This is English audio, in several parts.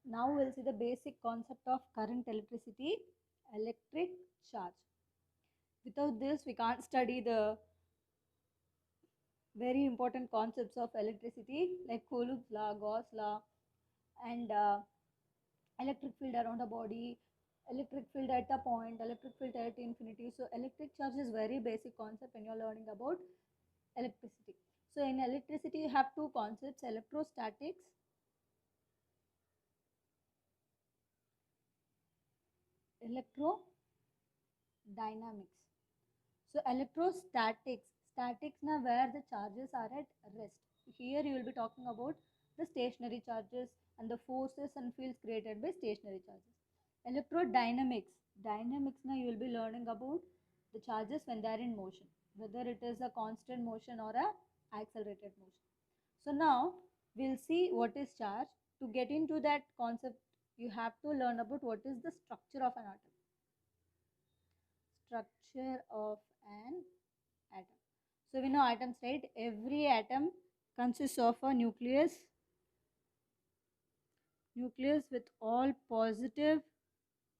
Now we'll see the basic concept of current, electricity, electric charge. Without this, we can't study the very important concepts of electricity like Coulomb's law, Gauss law, and electric field around a body, electric field at a point, electric field at infinity. So electric charge is very basic concept when you're learning about electricity. So in electricity, you have two concepts: electrostatics, electrodynamics. So electrostatics, statics na where the charges are at rest. Here you will be talking about the stationary charges and the forces and fields created by stationary charges. Electrodynamics, dynamics na you will be learning about the charges when they are in motion, whether it is a constant motion or a accelerated motion. So now we'll see what is charge. To get into that concept, you have to learn about what is the structure of an atom. Structure of an atom. So we know atoms, right? Every atom consists of a nucleus with all positive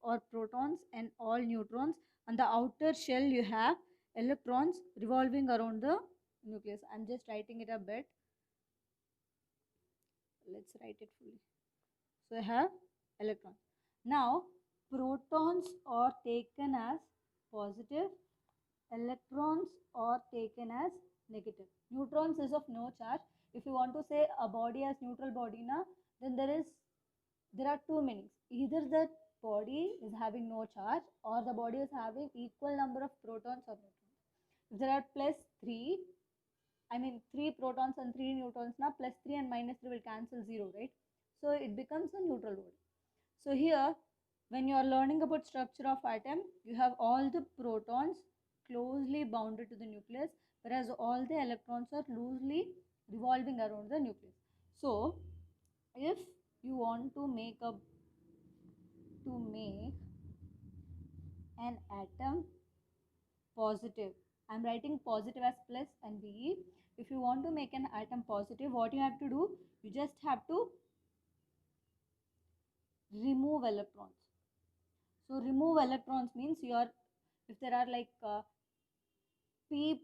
or protons and all neutrons. On the outer shell you have electrons revolving around the nucleus. I'm just writing it a bit. Let's write it fully. So I have electrons. Now protons are taken as positive, electrons are taken as negative. Neutrons is of no charge. If you want to say a body as neutral body na, then there are two meanings. Either the body is having no charge or the body is having equal number of protons or neutrons. If there are plus 3, I mean 3 protons and 3 neutrons na, plus 3 and minus 3 will cancel 0, right? So it becomes a neutral body. So here when you are learning about structure of atom, you have all the protons closely bounded to the nucleus, whereas all the electrons are loosely revolving around the nucleus. So if you want to make an atom positive, I'm writing positive as plus and Be. If you want to make an atom positive, what you have to do, you just have to remove electrons. So remove electrons means if there are like P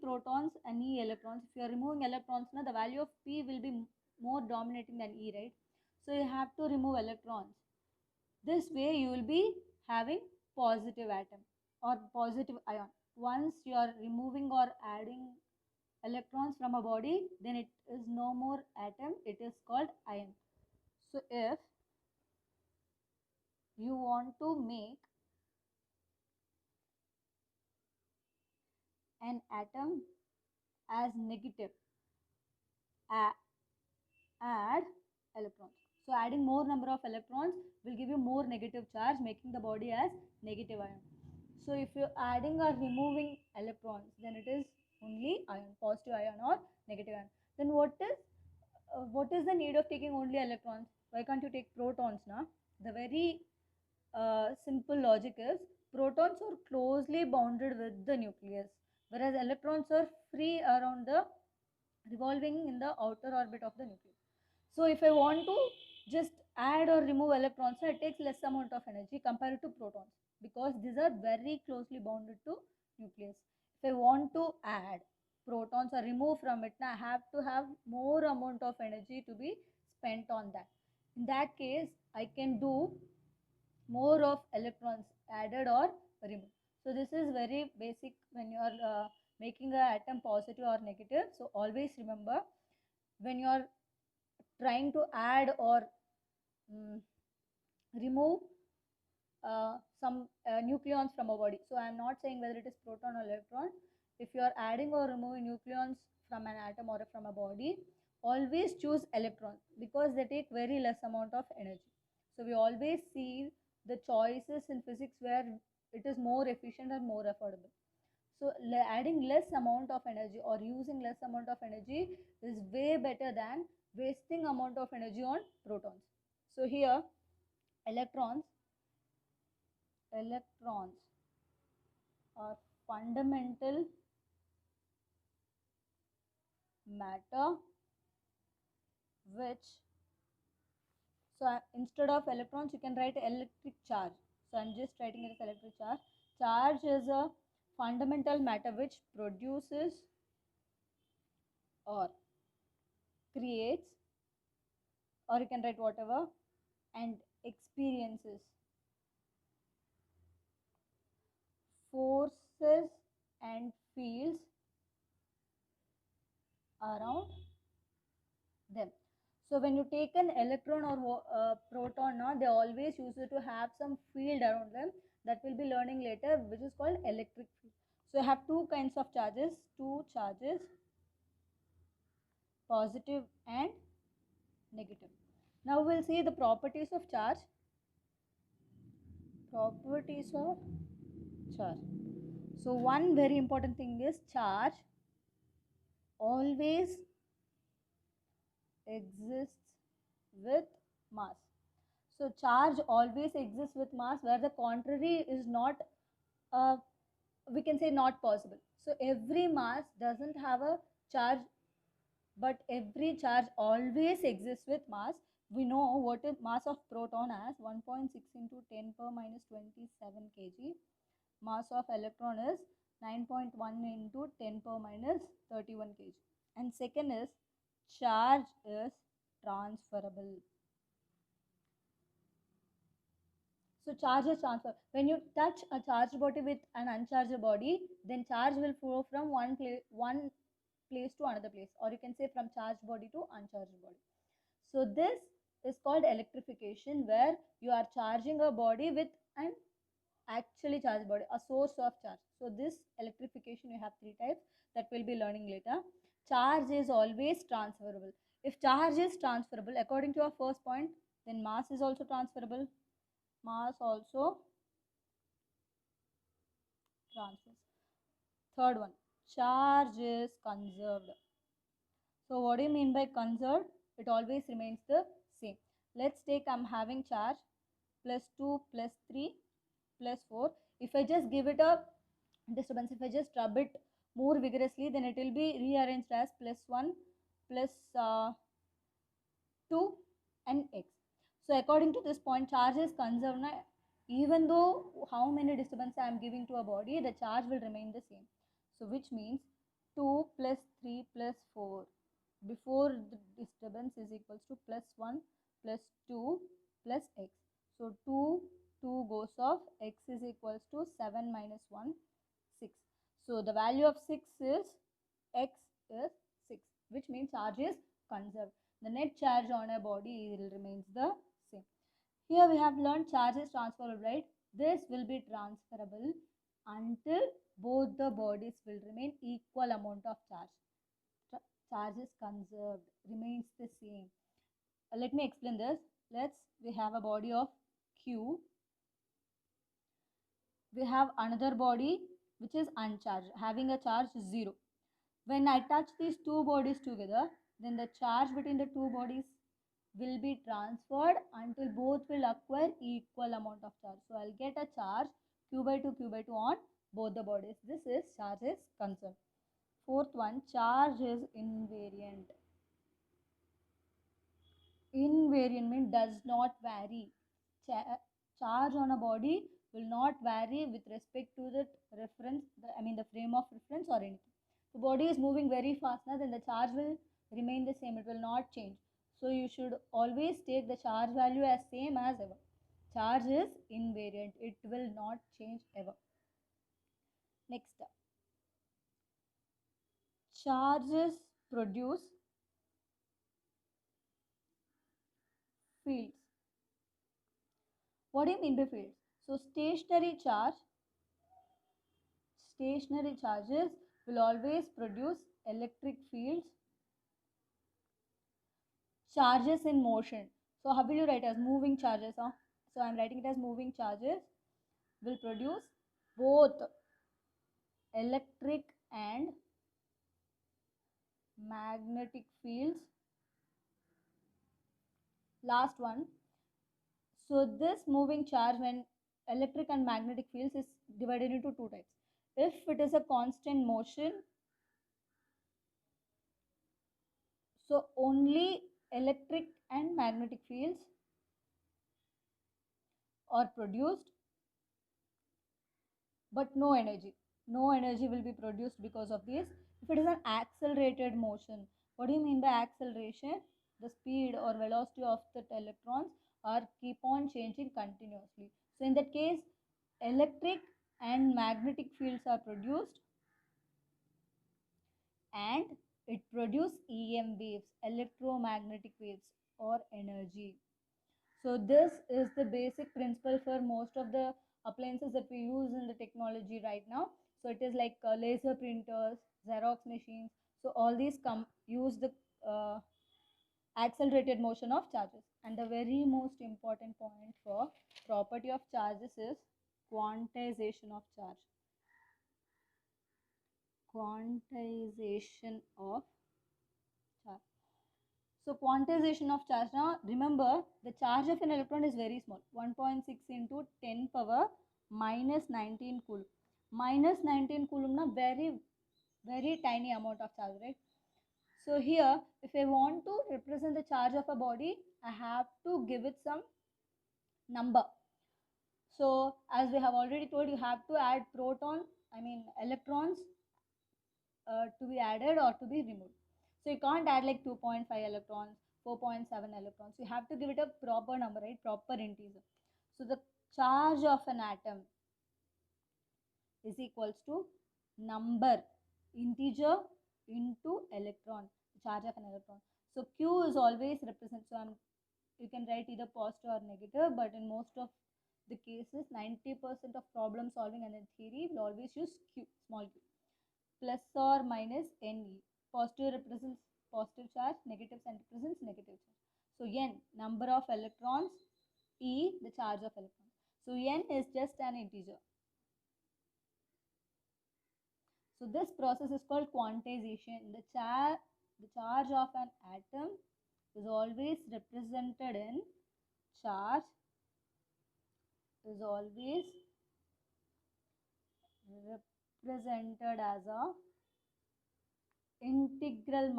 protons and E electrons. If you are removing electrons, now the value of P will be more dominating than E, right? So you have to remove electrons. This way you will be having positive atom or positive ion. Once you are removing or adding electrons from a body, then it is no more atom, it is called ion. So if you want to make an atom as negative, add electrons. So adding more number of electrons will give you more negative charge, making the body as negative ion. So if you're adding or removing electrons, then it is only ion, positive ion or negative ion. Then what is the need of taking only electrons? Why can't you take protons now? The very simple logic is protons are closely bounded with the nucleus, whereas electrons are free around the revolving in the outer orbit of the nucleus. So if I want to just add or remove electrons, it takes less amount of energy compared to protons because these are very closely bounded to nucleus. If I want to add protons or remove from it, I have to have more amount of energy to be spent on that. In that case, I can do more of electrons added or removed. So this is very basic when you are making a atom positive or negative. So always remember when you are trying to add or remove some nucleons from a body. So I am not saying whether it is proton or electron. If you are adding or removing nucleons from an atom or from a body, always choose electrons because they take very less amount of energy. So we always see the choices in physics where it is more efficient and more affordable. So adding less amount of energy or using less amount of energy is way better than wasting amount of energy on protons. So here electrons are fundamental matter which So instead of electrons, you can write electric charge. So I'm just writing it as electric charge. Charge is a fundamental matter which produces or creates, or you can write whatever, and experiences forces and fields around them. So when you take an electron or proton, they always use it to have some field around them that we'll be learning later, which is called electric field. So you have two kinds of charges, positive and negative. Now we'll see the properties of charge. Properties of charge. So one very important thing is charge always exists with mass. So charge always exists with mass, where the contrary is not, we can say, not possible. So every mass doesn't have a charge, but every charge always exists with mass. We know what is mass of proton as 1.6 into 10 per minus 27 kg. Mass of electron is 9.1 into 10 per minus 31 kg. And second is charge is transferable. So charge is transfer. When you touch a charged body with an uncharged body, then charge will flow from one place to another place, or you can say from charged body to uncharged body. So this is called electrification, where you are charging a body with an actually charged body, a source of charge. So this electrification, you have three types that we'll be learning later. Charge is always transferable. If charge is transferable, according to our first point, then mass is also transferable. Mass also transfers. Third one, charge is conserved. So what do you mean by conserved? It always remains the same. Let's take, I'm having charge plus 2 plus 3 plus 4. If I just give it a disturbance, if I just rub it more vigorously, then it will be rearranged as plus 1 plus 2 and x. So according to this point, charge is conserved. Now, even though how many disturbance I am giving to a body, the charge will remain the same. So which means 2 plus 3 plus 4 before the disturbance is equals to plus 1 plus 2 plus x. So 2 goes off, x is equals to 7 minus 1, 6. So the value of 6 is, x is 6, which means charge is conserved. The net charge on a body remains the same. Here we have learned charge is transferable, right? This will be transferable until both the bodies will remain equal amount of charge. Charge is conserved, remains the same. Let me explain this. We have a body of Q. We have another body which is uncharged, having a charge 0. When I touch these two bodies together, then the charge between the two bodies will be transferred until both will acquire equal amount of charge. So I'll get a charge Q by 2 on both the bodies. This is charge is conserved. Fourth one, charge is invariant. Invariant means does not vary. Charge on a body will not vary with respect to the reference, the frame of reference or anything. The body is moving very fast now, then the charge will remain the same. It will not change. So you should always take the charge value as same as ever. Charge is invariant. It will not change ever. Next, charges produce fields. What do you mean by fields? So stationary charges will always produce electric fields. Charges in motion. So how will you write as moving charges? So I am writing it as moving charges will produce both electric and magnetic fields. Last one. So this moving charge, when electric and magnetic fields, is divided into two types. If it is a constant motion, so only electric and magnetic fields. or produced, but no energy. No energy will be produced because of this. If it is an accelerated motion, what do you mean by acceleration? The speed or velocity of the electrons are keep on changing continuously. So in that case, electric and magnetic fields are produced, and it produces EM waves, electromagnetic waves or energy. So this is the basic principle for most of the appliances that we use in the technology right now. So it is like laser printers, Xerox machines. So all these come use the accelerated motion of charges. And the very most important point for property of charges is quantization of charge. Quantization of charge. So quantization of charge. Now remember, the charge of an electron is very small, 1.6 into 10 power minus 19 coulomb. Minus 19 coulomb, na very tiny amount of charge, right? So here, if I want to represent the charge of a body, I have to give it some number. So as we have already told, you have to add electrons to be added or to be removed. So you can't add like 2.5 electrons, 4.7 electrons. You have to give it a proper number, right? Proper integer. So the charge of an atom is equals to number, integer into electron, the charge of an electron. So Q is always represent, you can write either positive or negative, but in most of the cases, 90% of problem solving and in theory will always use Q, small q. Plus or minus Ne. Positive represents positive charge, negative sign represents negative charge. So N, number of electrons, E, the charge of electrons. So N is just an integer. So this process is called quantization. The charge of an atom is always represented in charge, is always represented as a integral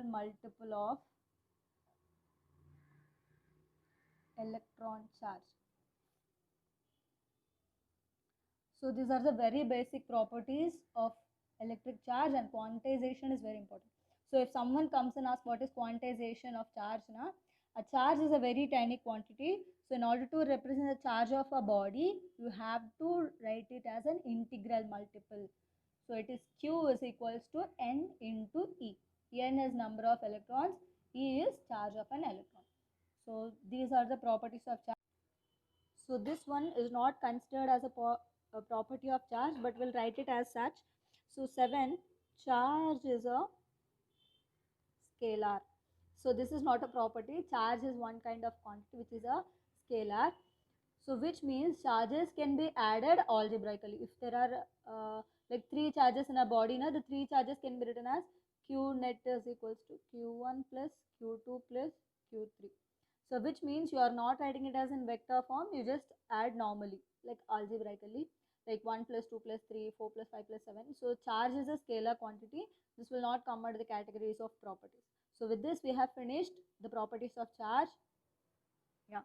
multiple of electron charge. So these are the very basic properties of electric charge, and quantization is very important. So if someone comes and asks what is quantization of charge, a charge is a very tiny quantity. So in order to represent the charge of a body, you have to write it as an integral multiple. So it is Q is equals to N into E. N is number of electrons, E is charge of an electron. So these are the properties of charge. So this one is not considered as a property of charge, but we'll write it as such. So 7, charge is a scalar. So this is not a property. Charge is one kind of quantity which is a scalar. So which means charges can be added algebraically. If there are like 3 charges in a body, the 3 charges can be written as Q net is equals to Q1 plus Q2 plus Q3. So which means you are not writing it as in vector form, you just add normally, like algebraically, like 1 plus 2 plus 3, 4 plus 5 plus 7. So charge is a scalar quantity. This will not come under the categories of properties. So with this we have finished the properties of charge. Yeah.